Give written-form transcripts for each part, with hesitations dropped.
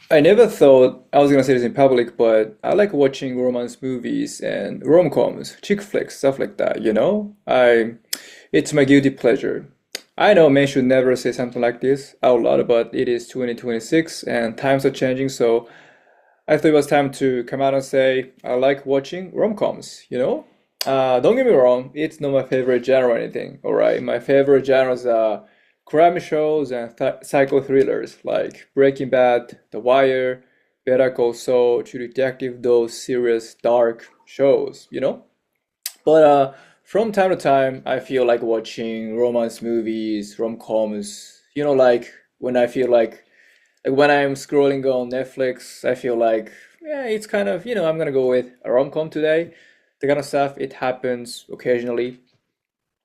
I never thought I was gonna say this in public, but I like watching romance movies and rom-coms, chick flicks, stuff like that, you know? It's my guilty pleasure. I know men should never say something like this out loud, but it is 2026 and times are changing, so I thought it was time to come out and say I like watching rom-coms, you know? Don't get me wrong, it's not my favorite genre or anything, all right? My favorite genres are crime shows and th psycho thrillers like Breaking Bad, The Wire, Better Call Saul, True Detective, those serious, dark shows, you know? But from time to time, I feel like watching romance movies, rom-coms, you know, like when I feel like when I'm scrolling on Netflix, I feel like, yeah, it's kind of, I'm gonna go with a rom-com today. The kind of stuff, it happens occasionally.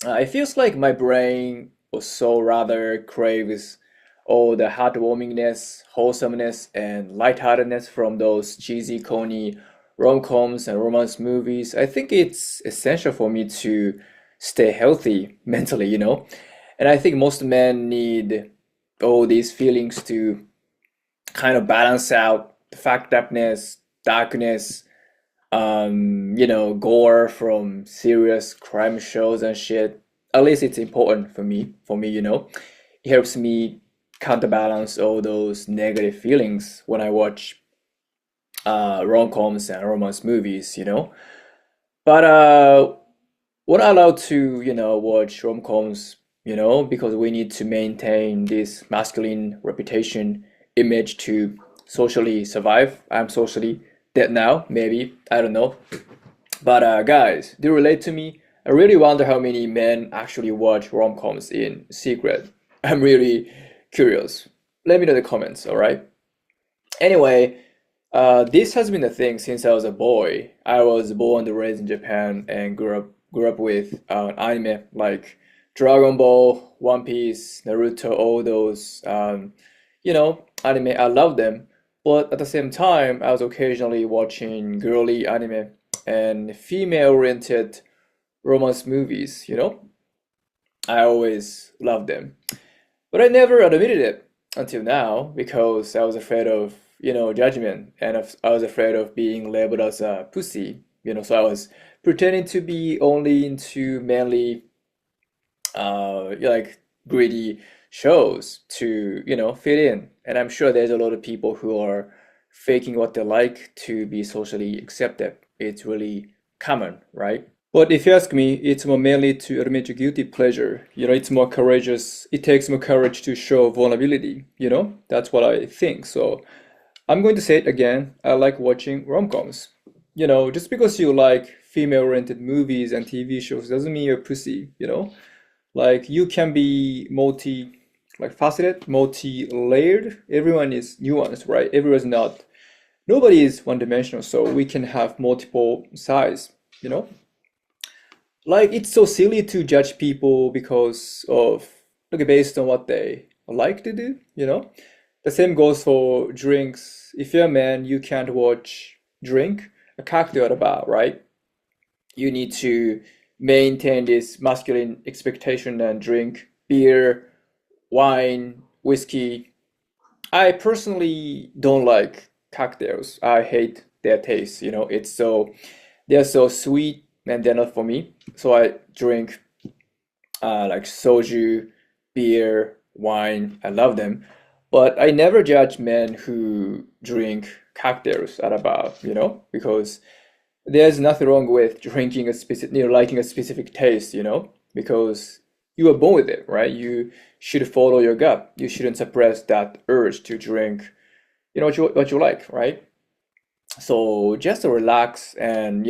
It feels like my brain also rather craves all the heartwarmingness, wholesomeness, and lightheartedness from those cheesy, corny rom-coms and romance movies. I think it's essential for me to stay healthy mentally, you know? And I think most men need all these feelings to kind of balance out the fucked upness, darkness, gore from serious crime shows and shit. At least it's important for me, you know. It helps me counterbalance all those negative feelings when I watch rom-coms and romance movies, you know. But we're not allowed to, watch rom-coms, because we need to maintain this masculine reputation image to socially survive. I'm socially dead now, maybe. I don't know. But guys, do you relate to me? I really wonder how many men actually watch rom-coms in secret. I'm really curious. Let me know in the comments, all right? Anyway, this has been a thing since I was a boy. I was born and raised in Japan and grew up with anime like Dragon Ball, One Piece, Naruto, all those anime. I love them, but at the same time, I was occasionally watching girly anime and female-oriented romance movies. I always loved them. But I never admitted it until now because I was afraid of, judgment and I was afraid of being labeled as a pussy, so I was pretending to be only into manly, like greedy shows to, fit in. And I'm sure there's a lot of people who are faking what they like to be socially accepted. It's really common, right? But if you ask me, it's more mainly to admit your guilty pleasure. It's more courageous. It takes more courage to show vulnerability. That's what I think. So I'm going to say it again. I like watching rom-coms. Just because you like female-oriented movies and TV shows doesn't mean you're a pussy. Like you can be like faceted, multi-layered. Everyone is nuanced, right? Everyone's not. Nobody is one-dimensional, so we can have multiple sides. You know. Like it's so silly to judge people because of like based on what they like to do. The same goes for drinks. If you're a man, you can't drink a cocktail at a bar, right? You need to maintain this masculine expectation and drink beer, wine, whiskey. I personally don't like cocktails. I hate their taste, they're so sweet and they're not for me. So I drink like soju, beer, wine. I love them. But I never judge men who drink cocktails at a bar, because there's nothing wrong with drinking a specific, liking a specific taste, because you were born with it, right? You should follow your gut. You shouldn't suppress that urge to drink, what you like, right? So just relax and,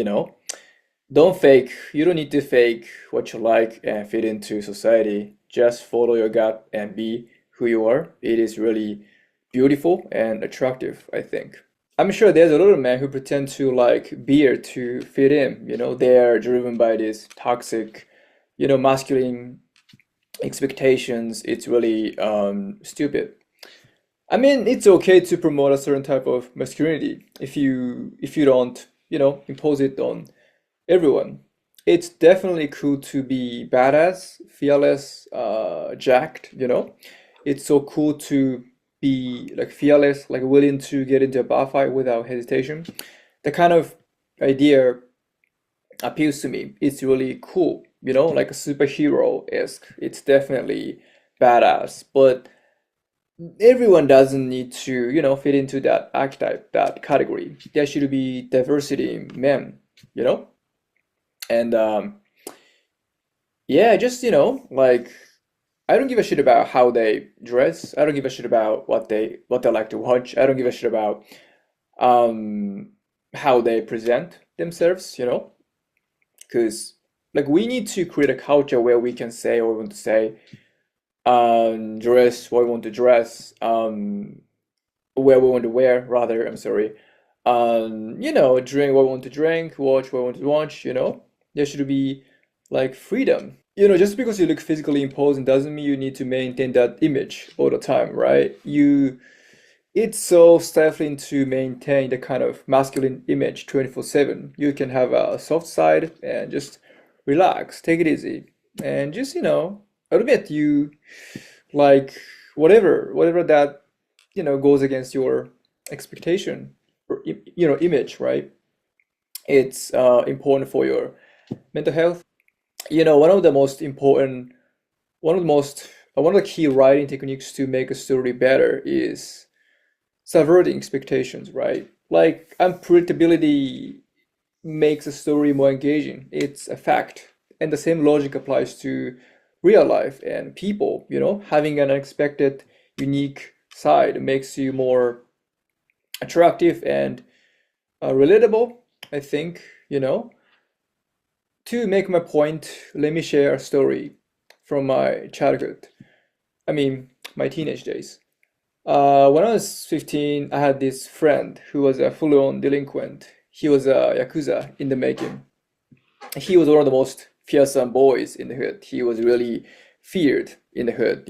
don't fake. You don't need to fake what you like and fit into society. Just follow your gut and be who you are. It is really beautiful and attractive, I think. I'm sure there's a lot of men who pretend to like beer to fit in. They are driven by this toxic, masculine expectations. It's really stupid. I mean, it's okay to promote a certain type of masculinity if you don't, impose it on everyone. It's definitely cool to be badass, fearless, jacked. It's so cool to be like fearless, like willing to get into a bar fight without hesitation. The kind of idea appeals to me. It's really cool, like a superhero-esque. It's definitely badass, but everyone doesn't need to, fit into that archetype, that category. There should be diversity in men, you know? And yeah, just, like I don't give a shit about how they dress. I don't give a shit about what they like to watch. I don't give a shit about um how they present themselves, because like we need to create a culture where we can say what we want to say, dress what we want to dress, wear what we want to wear, rather, I'm sorry. Drink what we want to drink, watch what we want to watch, There should be like freedom. Just because you look physically imposing doesn't mean you need to maintain that image all the time, right? It's so stifling to maintain the kind of masculine image 24/7. You can have a soft side and just relax, take it easy, and just, admit you like whatever that, goes against your expectation or, image, right? It's important for your mental health. One of the most, one of the key writing techniques to make a story better is subverting expectations, right? Like unpredictability makes a story more engaging. It's a fact. And the same logic applies to real life and people, having an unexpected, unique side makes you more attractive and relatable, I think, To make my point, let me share a story from my childhood. I mean, my teenage days. When I was 15, I had this friend who was a full-on delinquent. He was a yakuza in the making. He was one of the most fearsome boys in the hood. He was really feared in the hood,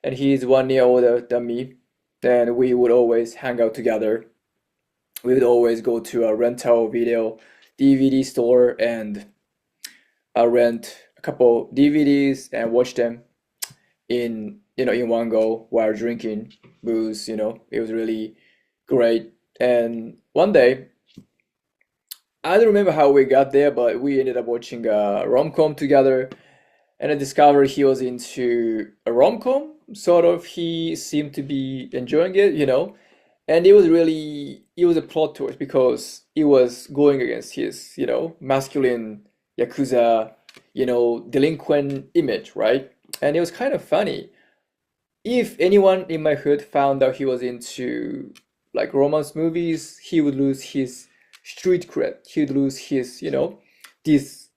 And he's 1 year older than me. Then we would always hang out together. We would always go to a rental video DVD store and rent a couple DVDs and watch them in one go while drinking booze. It was really great. And one day, I don't remember how we got there, but we ended up watching a rom-com together, and I discovered he was into a rom-com. Sort of, he seemed to be enjoying it. And it was a plot twist because it was going against his, masculine yakuza, delinquent image, right? And it was kind of funny. If anyone in my hood found out he was into like romance movies, he would lose his street cred. He'd lose his, this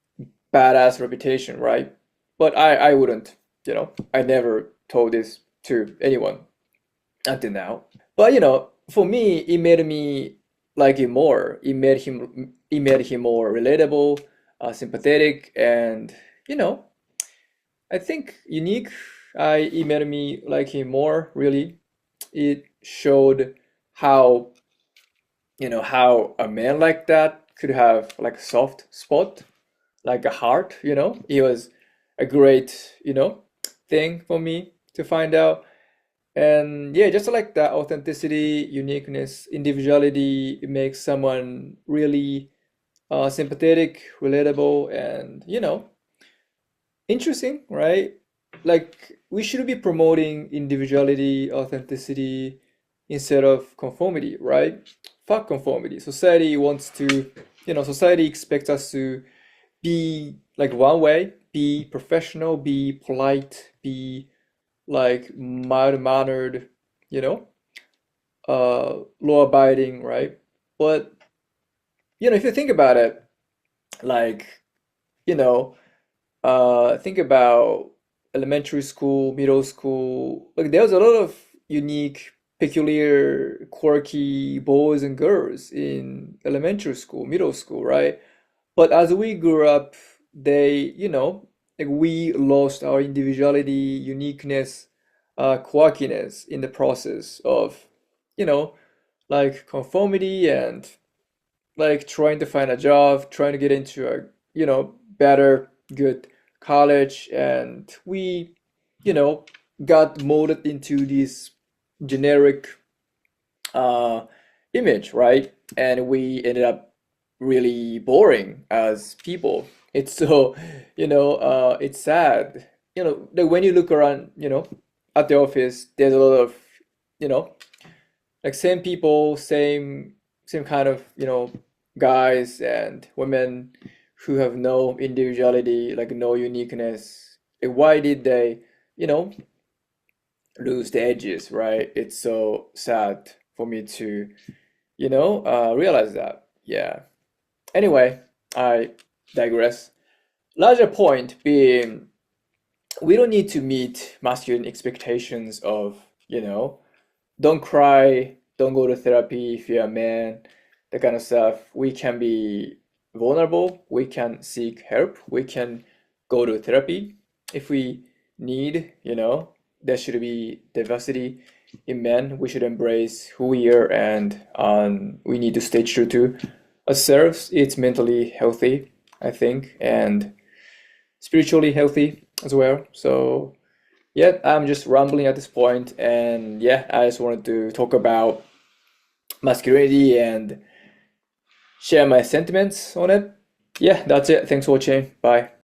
badass reputation, right? But I wouldn't, I never told this to anyone until now. But for me, it made me like him more. It made him more relatable, sympathetic, and I think unique. It made me like him more, really. It showed how, how a man like that could have like a soft spot, like a heart, It was a great, thing for me to find out. And yeah, just like that authenticity, uniqueness, individuality, it makes someone really sympathetic, relatable, and interesting, right? Like we should be promoting individuality, authenticity instead of conformity, right? Fuck conformity. Society expects us to be like one way, be professional, be polite, be like mild-mannered, you know, law-abiding, right? But if you think about it, like, you know, think about elementary school, middle school. Like there's a lot of unique, peculiar, quirky boys and girls in elementary school, middle school, right? But as we grew up, like we lost our individuality, uniqueness, quirkiness in the process of, you know, like conformity and like trying to find a job, trying to get into a, better, good college. And we, you know, got molded into this. generic uh, image, right? And we ended up really boring as people. It's so, it's sad. That when you look around, at the office, there's a lot of, you know, like same people, same kind of, guys and women who have no individuality, like no uniqueness. Like, why did they, you know, lose the edges, right? It's so sad for me to, realize that. Yeah. Anyway, I digress. Larger point being, we don't need to meet masculine expectations of, don't cry, don't go to therapy if you're a man, that kind of stuff. We can be vulnerable, we can seek help, we can go to therapy if we need, there should be diversity in men. We should embrace who we are, and we need to stay true to ourselves. It's mentally healthy, I think, and spiritually healthy as well. So yeah, I'm just rambling at this point, and yeah, I just wanted to talk about masculinity and share my sentiments on it. Yeah, that's it. Thanks for watching. Bye.